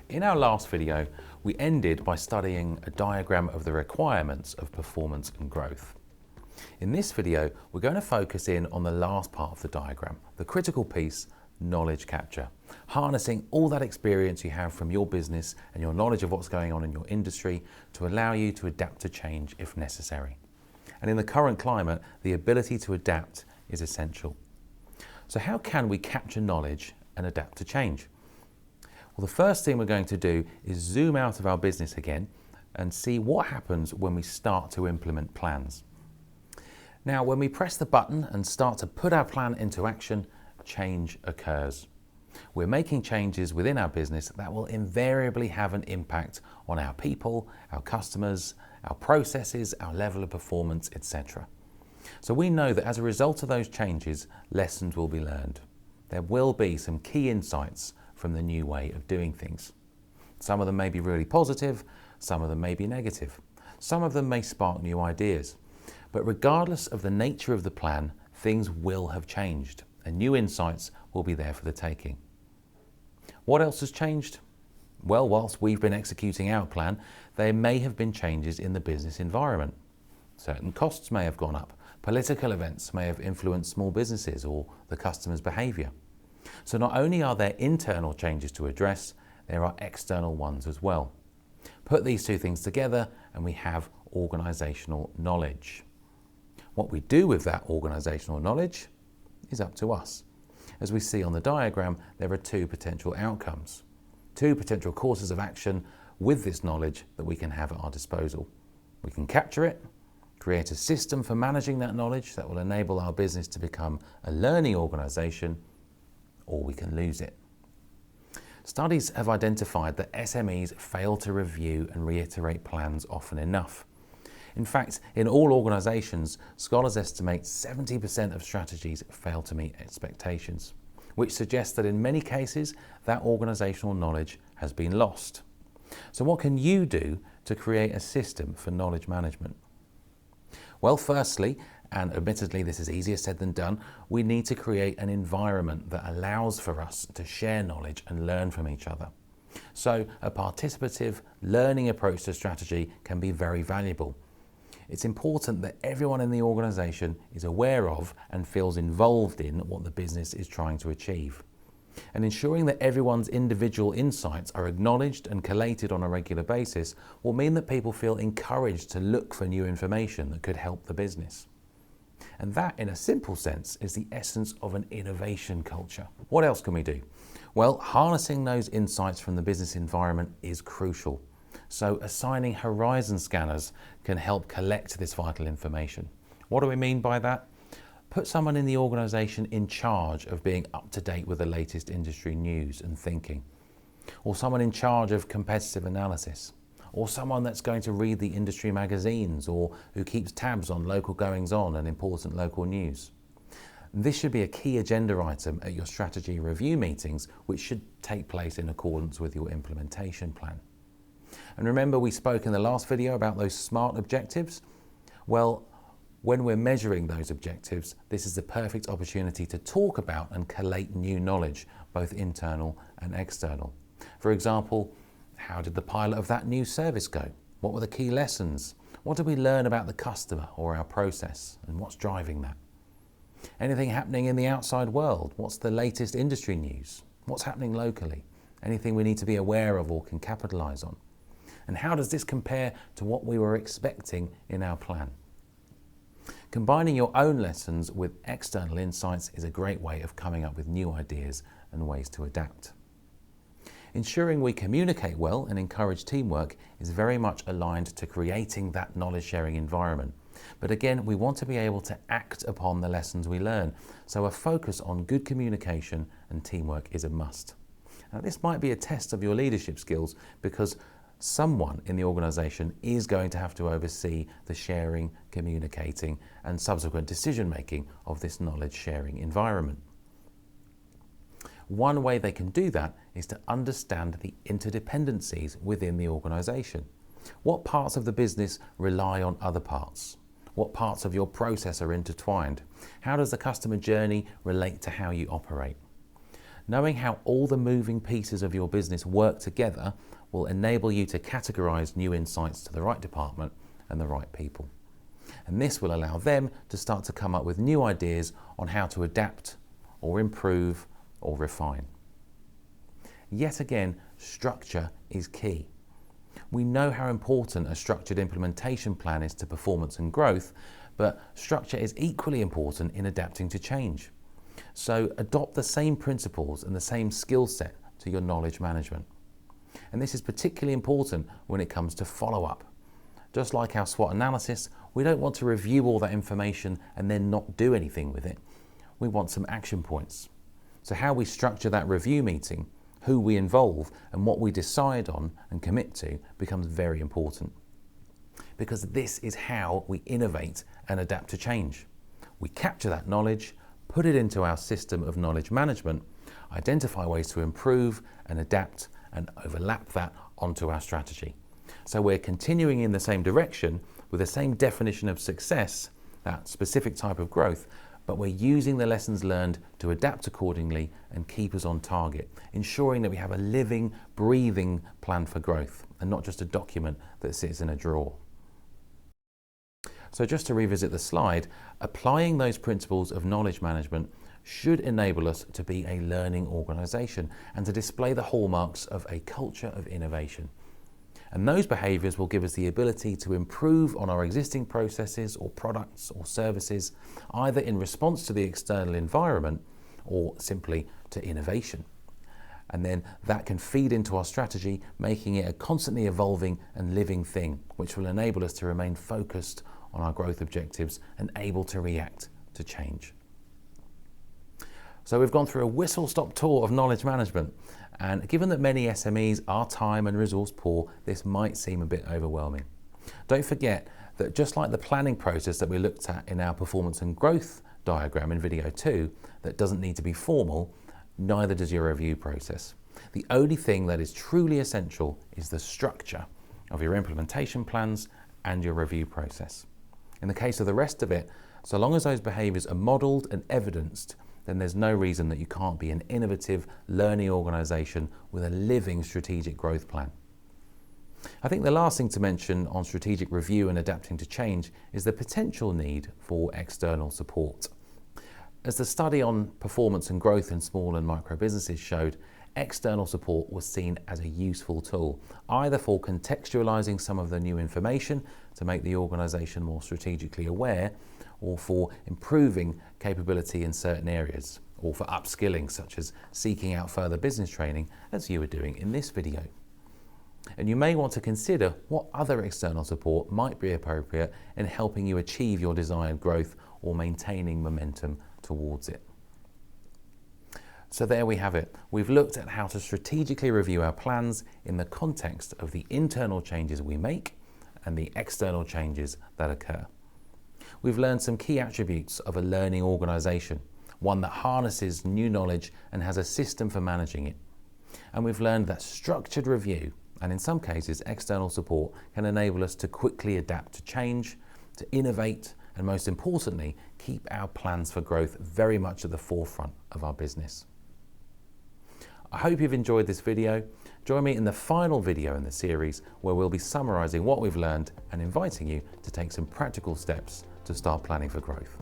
In our last video, we ended by studying a diagram of the requirements of performance and growth. In this video, we're going to focus in on the last part of the diagram, the critical piece, knowledge capture, harnessing all that experience you have from your business and your knowledge of what's going on in your industry to allow you to adapt to change if necessary. And in the current climate, the ability to adapt is essential. So how can we capture knowledge and adapt to change? Well, the first thing we're going to do is zoom out of our business again and see what happens when we start to implement plans. Now, when we press the button and start to put our plan into action, change occurs. We're making changes within our business that will invariably have an impact on our people, our customers, our processes, our level of performance, etc. So we know that as a result of those changes, lessons will be learned. There will be some key insights from the new way of doing things. Some of them may be really positive, some of them may be negative. Some of them may spark new ideas. But regardless of the nature of the plan, things will have changed and new insights will be there for the taking. What else has changed? Well, whilst we've been executing our plan, there may have been changes in the business environment. Certain costs may have gone up. Political events may have influenced small businesses or the customer's behaviour. So not only are there internal changes to address, there are external ones as well. Put these two things together and we have organisational knowledge. What we do with that organisational knowledge is up to us. As we see on the diagram, there are two potential outcomes, two potential courses of action with this knowledge that we can have at our disposal. We can capture it, create a system for managing that knowledge that will enable our business to become a learning organisation, or we can lose it. Studies have identified that SMEs fail to review and reiterate plans often enough. In fact, in all organisations, scholars estimate 70% of strategies fail to meet expectations, which suggests that in many cases, that organisational knowledge has been lost. So what can you do to create a system for knowledge management? Well, firstly, and admittedly this is easier said than done, we need to create an environment that allows for us to share knowledge and learn from each other. So a participative learning approach to strategy can be very valuable. It's important that everyone in the organisation is aware of and feels involved in what the business is trying to achieve. And ensuring that everyone's individual insights are acknowledged and collated on a regular basis will mean that people feel encouraged to look for new information that could help the business. And that, in a simple sense, is the essence of an innovation culture. What else can we do? Well, harnessing those insights from the business environment is crucial. So assigning horizon scanners can help collect this vital information. What do we mean by that? Put someone in the organisation in charge of being up to date with the latest industry news and thinking, or someone in charge of competitive analysis, or someone that's going to read the industry magazines or who keeps tabs on local goings-on and important local news. This should be a key agenda item at your strategy review meetings, which should take place in accordance with your implementation plan. And remember, we spoke in the last video about those SMART objectives? Well, when we're measuring those objectives, this is the perfect opportunity to talk about and collate new knowledge, both internal and external. For example, how did the pilot of that new service go? What were the key lessons? What did we learn about the customer or our process, and what's driving that? Anything happening in the outside world? What's the latest industry news? What's happening locally? Anything we need to be aware of or can capitalise on? And how does this compare to what we were expecting in our plan? Combining your own lessons with external insights is a great way of coming up with new ideas and ways to adapt. Ensuring we communicate well and encourage teamwork is very much aligned to creating that knowledge-sharing environment. But again, we want to be able to act upon the lessons we learn, so a focus on good communication and teamwork is a must. Now, this might be a test of your leadership skills because someone in the organisation is going to have to oversee the sharing, communicating and subsequent decision-making of this knowledge-sharing environment. One way they can do that is to understand the interdependencies within the organisation. What parts of the business rely on other parts? What parts of your process are intertwined? How does the customer journey relate to how you operate? Knowing how all the moving pieces of your business work together will enable you to categorise new insights to the right department and the right people. And this will allow them to start to come up with new ideas on how to adapt or improve or refine. Yet again, structure is key. We know how important a structured implementation plan is to performance and growth, but structure is equally important in adapting to change. So adopt the same principles and the same skill set to your knowledge management. And this is particularly important when it comes to follow-up. Just like our SWOT analysis, we don't want to review all that information and then not do anything with it. We want some action points. So how we structure that review meeting, who we involve, and what we decide on and commit to becomes very important. Because this is how we innovate and adapt to change. We capture that knowledge, put it into our system of knowledge management, identify ways to improve and adapt and overlap that onto our strategy. So we're continuing in the same direction with the same definition of success, that specific type of growth, but we're using the lessons learned to adapt accordingly and keep us on target, ensuring that we have a living, breathing plan for growth and not just a document that sits in a drawer. So just to revisit the slide, applying those principles of knowledge management should enable us to be a learning organisation and to display the hallmarks of a culture of innovation. And those behaviours will give us the ability to improve on our existing processes or products or services, either in response to the external environment or simply to innovation. And then that can feed into our strategy, making it a constantly evolving and living thing, which will enable us to remain focused on our growth objectives and able to react to change. So we've gone through a whistle-stop tour of knowledge management, and given that many SMEs are time and resource poor, this might seem a bit overwhelming. Don't forget that just like the planning process that we looked at in our performance and growth diagram in video 2, that doesn't need to be formal, neither does your review process. The only thing that is truly essential is the structure of your implementation plans and your review process. In the case of the rest of it, so long as those behaviours are modelled and evidenced, then there's no reason that you can't be an innovative, learning organisation with a living strategic growth plan. I think the last thing to mention on strategic review and adapting to change is the potential need for external support. As the study on performance and growth in small and micro businesses showed, external support was seen as a useful tool, either for contextualising some of the new information to make the organisation more strategically aware, or for improving capability in certain areas, or for upskilling, such as seeking out further business training, as you are doing in this video. And you may want to consider what other external support might be appropriate in helping you achieve your desired growth or maintaining momentum towards it. So there we have it. We've looked at how to strategically review our plans in the context of the internal changes we make and the external changes that occur. We've learned some key attributes of a learning organisation, one that harnesses new knowledge and has a system for managing it. And we've learned that structured review, and in some cases external support, can enable us to quickly adapt to change, to innovate, and most importantly, keep our plans for growth very much at the forefront of our business. I hope you've enjoyed this video. Join me in the final video in the series where we'll be summarising what we've learned and inviting you to take some practical steps to start planning for growth.